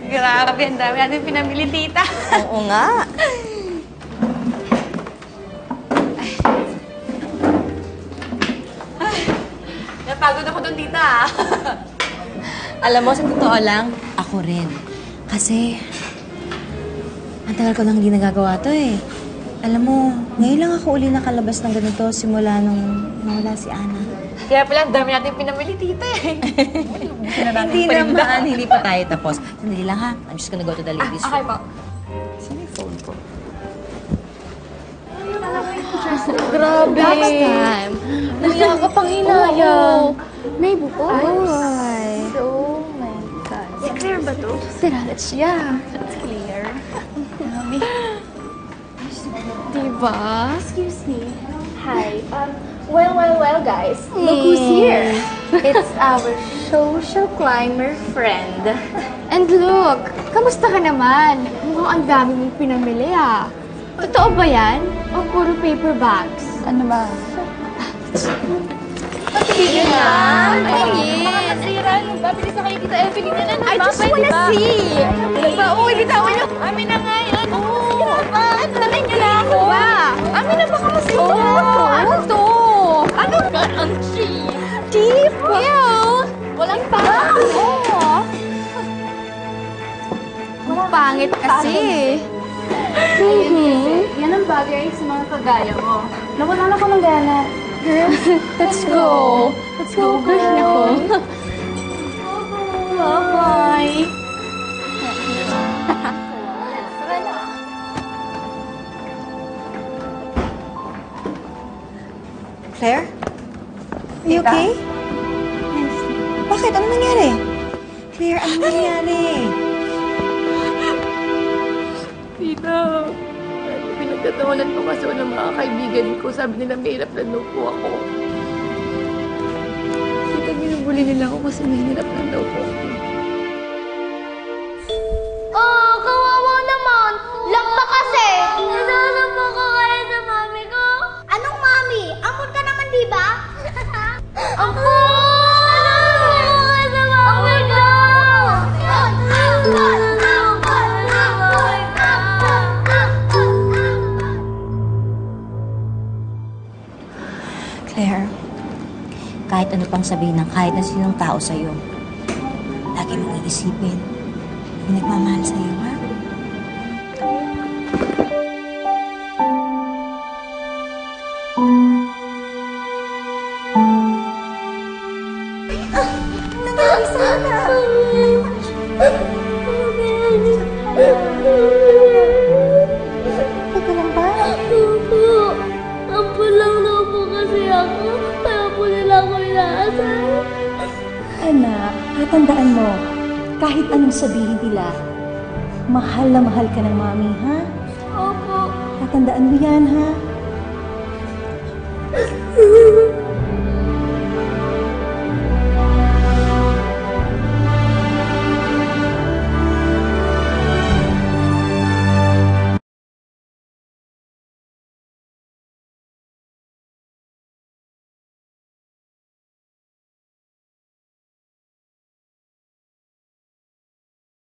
Grabe, ang dami natin pinamili, tita. Oo nga. Napagod ako dun, tita. Alam mo, sa totoo lang, ako rin. Kasi, ang tagal ko nang hindi nagagawa to eh. Alam mo, ngayon lang ako uli nakalabas ng ganito simula nung nawala si Ana. Kaya pala, ang dami natin pinamili, tita eh. Hindi naman, hindi pa tayo tapos. Sandali lang ha, I'm just gonna go to the ladies' room. Okay po. Saan yung phone ko? Grabe. Last time. Nakakapanghinayang. May buko? Ay. Oh my God. Si Claire ba to? Yeah, it's clear. Dami. Diba? Excuse me. Hi. Well, guys. Look who's here. It's our social climber friend. And look, kamusta ka naman? Mukhang ang dami mong pinamili ah. Totoo ba yan? O puro paper bags? Ano ba? Patigil na! Pangin! Makakasira. Babili sa kayo kita Evelyn na lang. I just wanna see! Diba? Uy, bitawan niyo. Amin na nga yun. Oo. Tanay niyo na ako. Ba? Amin na baka masira. Ano to? Ano ba? Ang cheap. Cheap? Ew! Walang tao. Pangit kasi. Yan ang bagay sa mga kagaya mo. Nawalan ako ng gana. Girl, let's go. Let's go, girl. Bye-bye. Claire? Are you okay? Bakit? Ano nangyari? Claire, ano nangyari? Tita, pinagtatawanan ko kasi ng mga kaibigan ko. Sabi nila mahirap lang daw po ako. Tita, ginubuli nila ako kasi mahirap lang daw po ako. Oh, kawawa naman! Lang pa kasi! Nasasabi ko kaya sa mami ko. Anong mami? Amor ka naman, di ba? Ako! Nasasabi ko kaya sa mami ko! Claire, kahit ano pang sabihin ng kahit na sinong tao sa'yo, lagi mong iisipin, may nagmamahal sa'yo, ha? Nangyari sana? Teka lang ba? Ampun lang daw po kasi ako. Kaya po nila ako inaasal. Anak, tatandaan mo, kahit anong sabihin nila, mahal na mahal ka ng mami, ha? Opo. Tatandaan mo yan, ha?